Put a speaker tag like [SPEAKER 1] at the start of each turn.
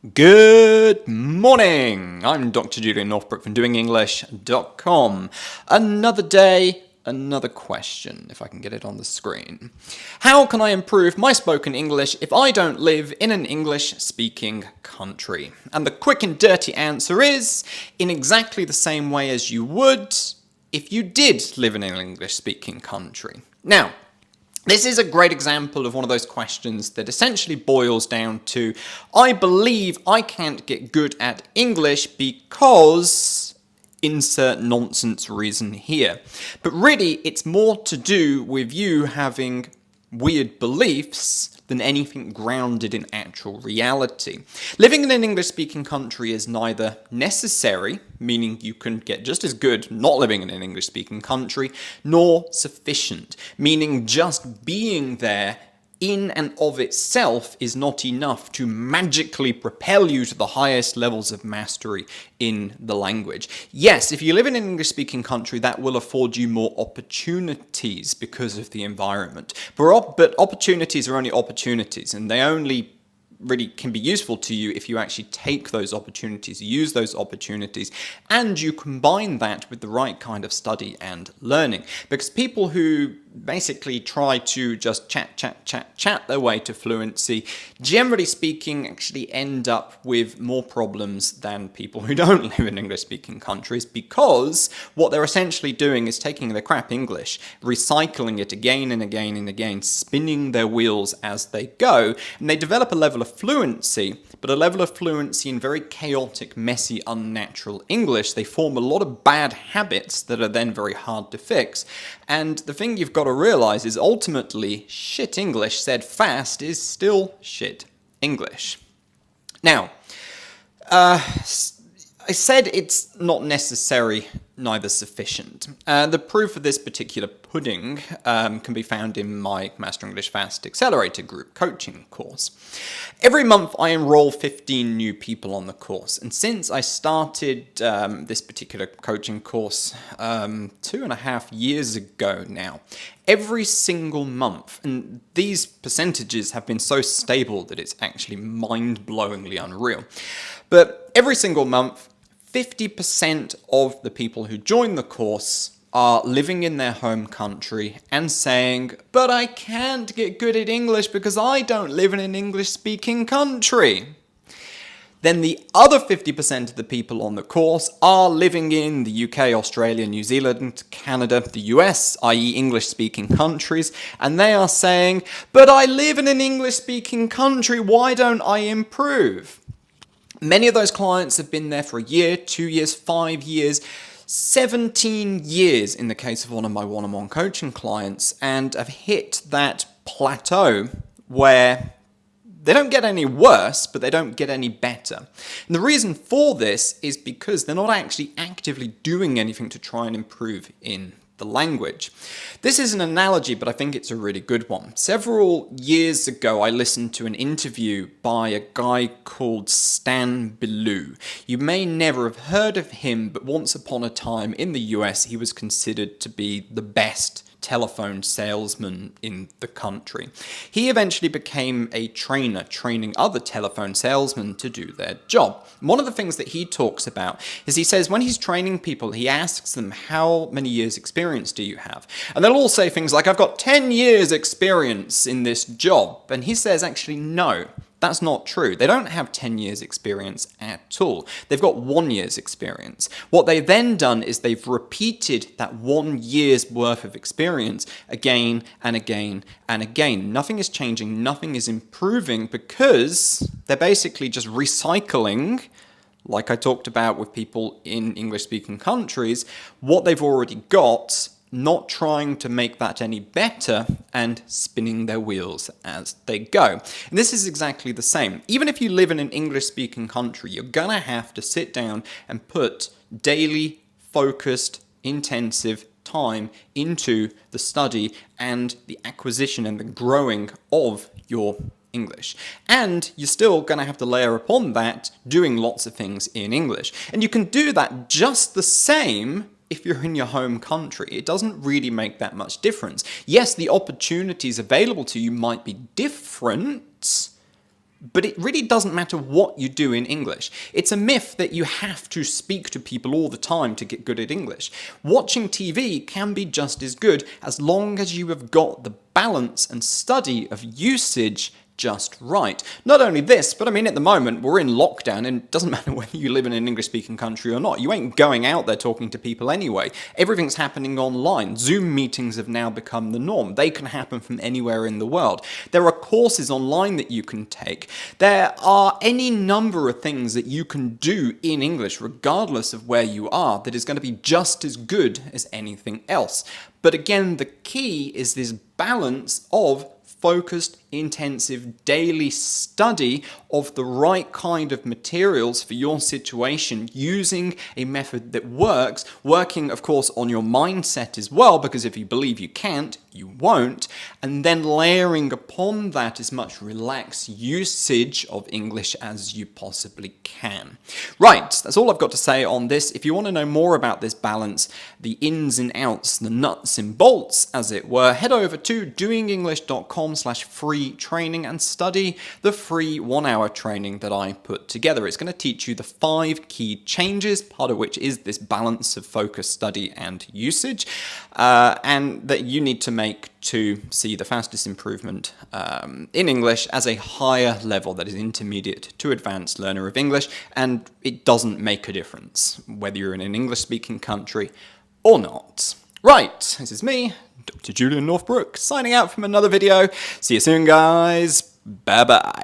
[SPEAKER 1] Good morning! I'm Dr. Julian Northbrook from doingenglish.com. Another day, another question, if I can get it on the screen. How can I improve my spoken English if I don't live in an English-speaking country? And the quick and dirty answer is, in exactly the same way as you would if you did live in an English-speaking country. Now, this is a great example of one of those questions that essentially boils down to, I believe I can't get good at English because insert nonsense reason here. But really, it's more to do with you having weird beliefs than anything grounded in actual reality. Living in an English-speaking country is neither necessary, meaning you can get just as good not living in an English-speaking country, nor sufficient, meaning just being there in and of itself is not enough to magically propel you to the highest levels of mastery in the language. Yes, if you live in an English-speaking country, that will afford you more opportunities because of the environment. But opportunities are only opportunities, and they only really can be useful to you if you actually take those opportunities, use those opportunities, and you combine that with the right kind of study and learning. Because people who basically try to just chat their way to fluency, generally speaking, actually end up with more problems than people who don't live in English-speaking countries, because what they're essentially doing is taking the crap English, recycling it again and again and again, spinning their wheels as they go, and they develop a level of fluency, but a level of fluency in very chaotic, messy, unnatural English. They form a lot of bad habits that are then very hard to fix. And the thing you've got to realize is ultimately shit English said fast is still shit English. Now, I said it's not necessary, neither sufficient. The proof of this particular pudding can be found in my Master English Fast Accelerator group coaching course. Every month I enroll 15 new people on the course, and since I started this particular coaching course 2.5 years ago now, every single month, and these percentages have been so stable that it's actually mind-blowingly unreal, but every single month, 50% of the people who join the course are living in their home country and saying, but I can't get good at English because I don't live in an English-speaking country. Then the other 50% of the people on the course are living in the UK, Australia, New Zealand, Canada, the US, i.e. English-speaking countries, and they are saying, but I live in an English-speaking country, why don't I improve? Many of those clients have been there for a year, 2 years, 5 years, 17 years in the case of one of my one-on-one coaching clients, and have hit that plateau where they don't get any worse, but they don't get any better. And the reason for this is because they're not actually actively doing anything to try and improve in the language. This is an analogy, but I think it's a really good one. Several years ago, I listened to an interview by a guy called Stan Belew. You may never have heard of him, but once upon a time in the US, he was considered to be the best telephone salesman in the country. He eventually became a trainer, training other telephone salesmen to do their job. One of the things that he talks about is he says when he's training people, he asks them, how many years experience do you have? And they'll all say things like, I've got 10 years experience in this job. And he says, actually, no. That's not true. They don't have 10 years experience at all. They've got 1 year's experience. What they've then done is they've repeated that 1 year's worth of experience again and again and again. Nothing is changing, nothing is improving because they're basically just recycling, like I talked about with people in English-speaking countries, what they've already got, not trying to make that any better and spinning their wheels as they go. And this is exactly the same. Even if you live in an English-speaking country, you're gonna have to sit down and put daily, focused, intensive time into the study and the acquisition and the growing of your English. And you're still going to have to layer upon that doing lots of things in English. And you can do that just the same if you're in your home country. It doesn't really make that much difference. Yes, the opportunities available to you might be different, But it really doesn't matter what you do in English. It's a myth that you have to speak to people all the time to get good at English. Watching TV can be just as good as long as you have got the balance and study of usage just right. Not only this, but I mean, at the moment, we're in lockdown, and it doesn't matter whether you live in an English-speaking country or not. You ain't going out there talking to people anyway. Everything's happening online. Zoom meetings have now become the norm. They can happen from anywhere in the world. There are courses online that you can take. There are any number of things that you can do in English, regardless of where you are, that is going to be just as good as anything else. But again, the key is this balance of focused, intensive, daily study of the right kind of materials for your situation, using a method that works, working, of course, on your mindset as well, because if you believe you can't, you won't, and then layering upon that as much relaxed usage of English as you possibly can. Right, that's all I've got to say on this. If you want to know more about this balance, the ins and outs, the nuts and bolts, as it were, head over to doingenglish.com/free training and study the free 1-hour training that I put together. It's going to teach you the 5 key changes, part of which is this balance of focus, study, and usage, and that you need to make to see the fastest improvement in English as a higher level, that is intermediate to advanced learner of English, and it doesn't make a difference whether you're in an English-speaking country or not. Right, this is me, Dr. Julian Northbrook, signing out from another video. See you soon, guys. Bye-bye.